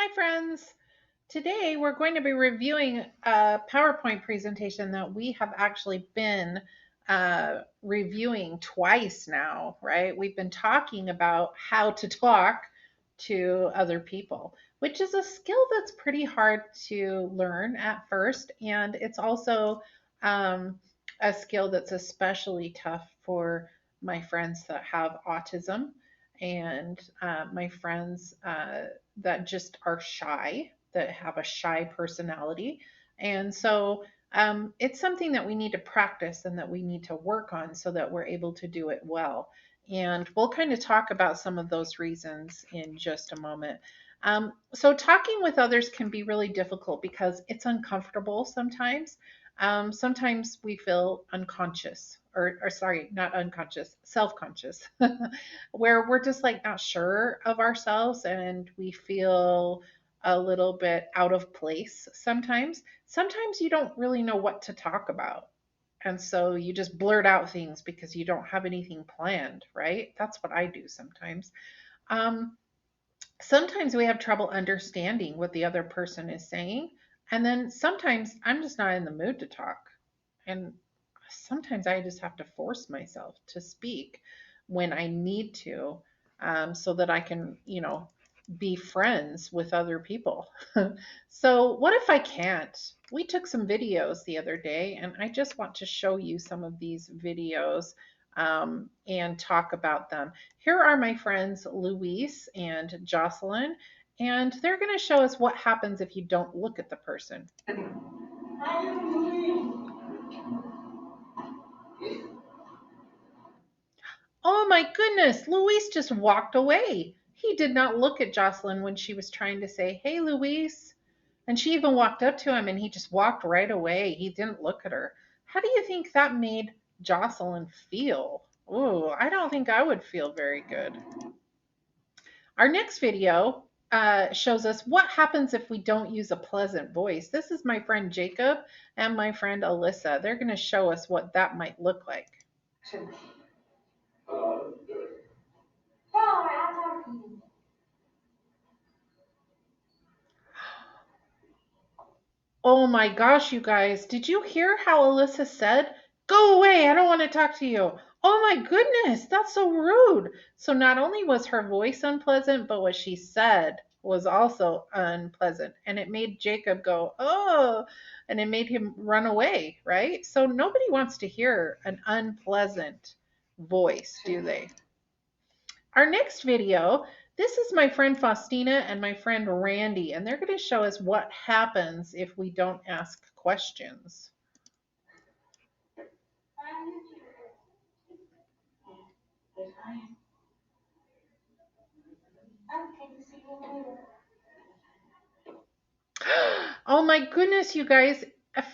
Hi, friends. Today we're going to be reviewing a PowerPoint presentation that we have actually been reviewing twice now, right? We've been talking about how to talk to other people, which is a skill that's pretty hard to learn at first. And it's also um, a skill that's especially tough for my friends that have autism and my friends that just are shy, that have a shy personality. And so it's something that we need to practice and that we need to work on so that we're able to do it well. And we'll kind of talk about some of those reasons in just a moment. So, talking with others can be really difficult because it's uncomfortable sometimes. Sometimes we feel unconscious, or sorry, not unconscious, self conscious, where we're just like not sure of ourselves and we feel a little bit out of place sometimes. Sometimes you don't really know what to talk about. And so you just blurt out things because you don't have anything planned, right? That's what I do sometimes. Um, Sometimes we have trouble understanding what the other person is saying. And then sometimes I'm just not in the mood to talk. And sometimes I just have to force myself to speak when I need to, so that I can, be friends with other people. So, what if I can't? We took some videos the other day, and I just want to show you some of these videos and talk about them. Here are my friends Luis and Jocelyn, and they're going to show us what happens if you don't look at the person. Oh my goodness, Luis just walked away. He did not look at Jocelyn when she was trying to say, "Hey, Luis." And she even walked up to him and he just walked right away. He didn't look at her. How do you think that made Jocelyn feel? Oh, I don't think I would feel very good. Our next video shows us what happens if we don't use a pleasant voice. This is my friend Jacob and my friend Alyssa. They're going to show us what that might look like. Oh my gosh, you guys, did you hear how Alyssa said, "Go away, I don't want to talk to you"? Oh my goodness, that's so rude. So not only was her voice unpleasant, but what she said was also unpleasant. And it made Jacob go, "Oh," and it made him run away, right? So nobody wants to hear an unpleasant voice, do they? Our next video, this is my friend Faustina and my friend Randy, and they're going to show us what happens if we don't ask questions. Oh my goodness, you guys.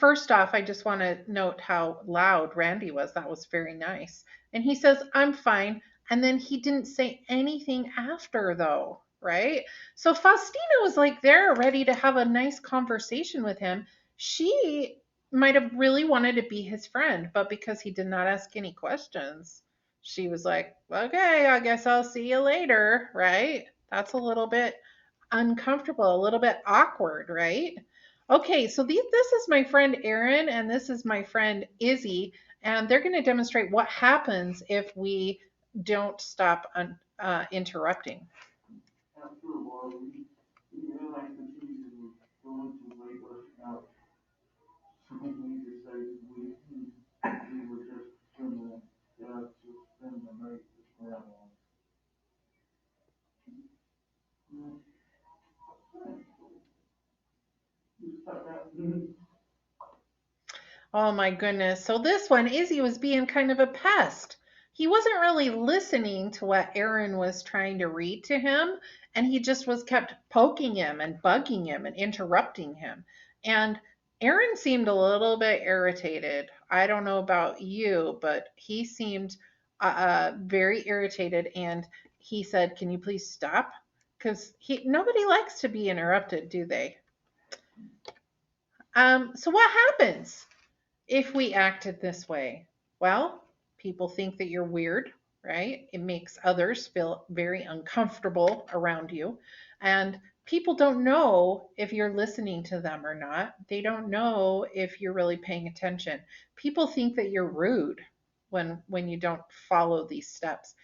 First off, I just want to note how loud Randy was. That was very nice. And he says, "I'm fine." And then he didn't say anything after, though, right? So Faustina was like there, ready to have a nice conversation with him. She might have really wanted to be his friend, but because he did not ask any questions, she was like, "Okay, I guess I'll see you later," right? That's a little bit uncomfortable, a little bit awkward, right? Okay, so this is my friend Erin and this is my friend Izzy, and they're going to demonstrate what happens if we don't stop interrupting. After a while, we realized that things were going to wake us out. So we decided we were just gonna to spend the night with grandma. Oh my goodness. So this one, Izzy was being kind of a pest. He wasn't really listening to what Aaron was trying to read to him, and he just was kept poking him and bugging him and interrupting him. And Aaron seemed a little bit irritated. I don't know about you, but he seemed very irritated, and he said, "Can you please stop?" Because he nobody likes to be interrupted, do they? So what happens if we acted this way? Well, people think that you're weird, right? It makes others feel very uncomfortable around you. And people don't know if you're listening to them or not. They don't know if you're really paying attention. People think that you're rude when you don't follow these steps.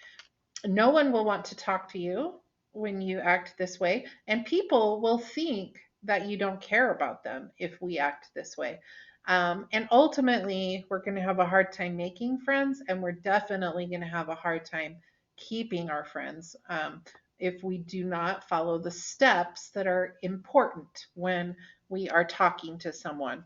No one will want to talk to you when you act this way, and people will think that you don't care about them if we act this way. And ultimately, we're going to have a hard time making friends, and we're definitely going to have a hard time keeping our friends if we do not follow the steps that are important when we are talking to someone.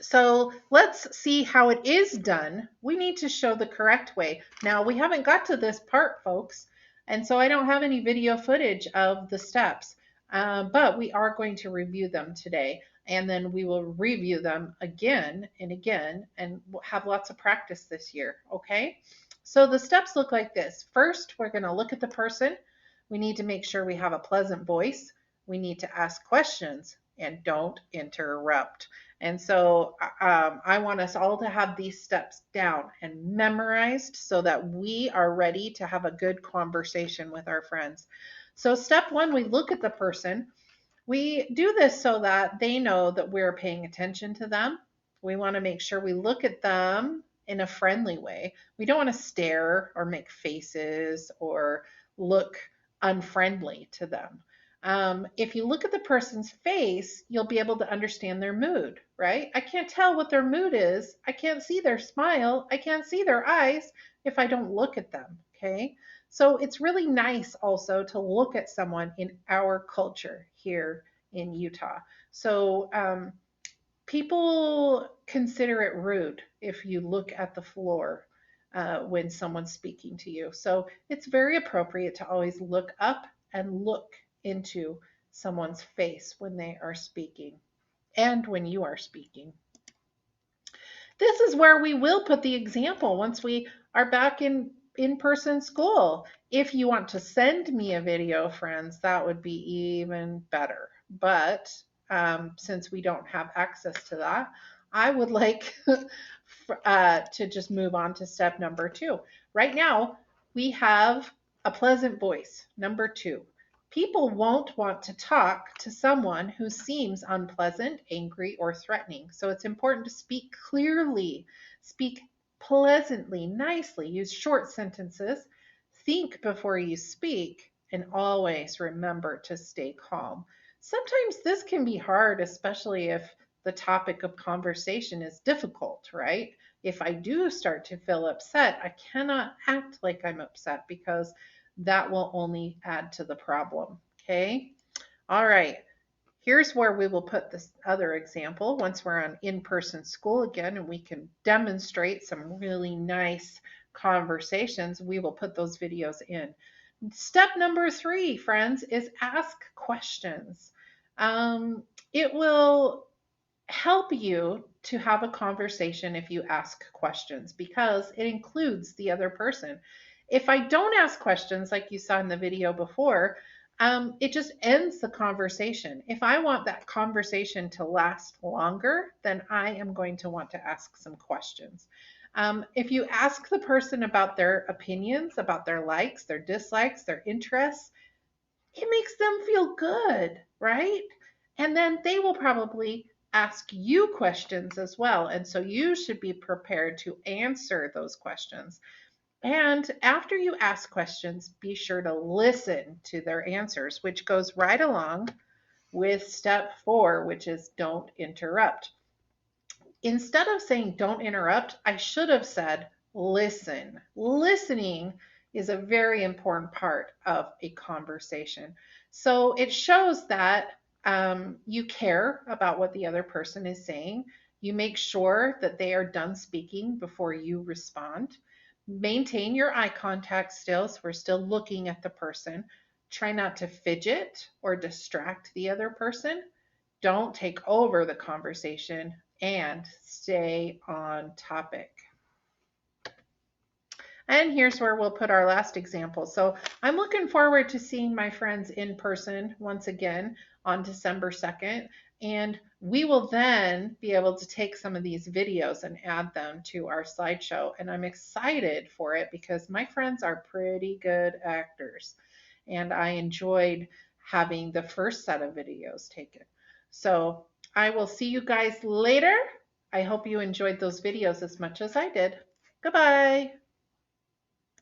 So let's see how it is done. We need to show the correct way. Now, we haven't got to this part, folks, and so I don't have any video footage of the steps, but we are going to review them today, and then we will review them again and again, and we'll have lots of practice this year, okay? So the steps look like this. First, we're going to look at the person. We need to make sure we have a pleasant voice. We need to ask questions and don't interrupt. And so I want us all to have these steps down and memorized so that we are ready to have a good conversation with our friends. So, step one, we look at the person. We do this so that they know that we're paying attention to them. We want to make sure we look at them in a friendly way. We don't want to stare or make faces or look unfriendly to them. If you look at the person's face, you'll be able to understand their mood, right? I can't tell what their mood is. I can't see their smile. I can't see their eyes if I don't look at them, okay? So it's really nice also to look at someone in our culture here in Utah. So people consider it rude if you look at the floor when someone's speaking to you. So it's very appropriate to always look up and look into someone's face when they are speaking and when you are speaking. This is where we will put the example once we are back in-person school. If you want to send me a video, friends, that would be even better. But since we don't have access to that, I would like to just move on to step number 2. Right now, we have a pleasant voice. Number 2. People won't want to talk to someone who seems unpleasant, angry, or threatening. So it's important to speak clearly, speak pleasantly, nicely, use short sentences, think before you speak, and always remember to stay calm. Sometimes this can be hard, especially if the topic of conversation is difficult, right? If I do start to feel upset, I cannot act like I'm upset because that will only add to the problem. Okay. All right. Here's where we will put this other example once we're on in-person school again and we can demonstrate some really nice conversations. We will put those videos in. Step number 3, friends, is ask questions. It will help you to have a conversation if you ask questions because it includes the other person. If I don't ask questions, like you saw in the video before, it just ends the conversation. If I want that conversation to last longer, then I am going to want to ask some questions. If you ask the person about their opinions, about their likes, their dislikes, their interests, it makes them feel good, right? And then they will probably ask you questions as well. And so you should be prepared to answer those questions. And after you ask questions, be sure to listen to their answers, which goes right along with step 4, which is don't interrupt. Instead of saying don't interrupt, I should have said listen. Listening is a very important part of a conversation. So it shows that you care about what the other person is saying. You make sure that they are done speaking before you respond. Maintain your eye contact still, so we're still looking at the person. Try not to fidget or distract the other person. Don't take over the conversation and stay on topic. And here's where we'll put our last example. So I'm looking forward to seeing my friends in person once again on December 2nd. And we will then be able to take some of these videos and add them to our slideshow. And I'm excited for it because my friends are pretty good actors. And I enjoyed having the first set of videos taken. So I will see you guys later. I hope you enjoyed those videos as much as I did. Goodbye.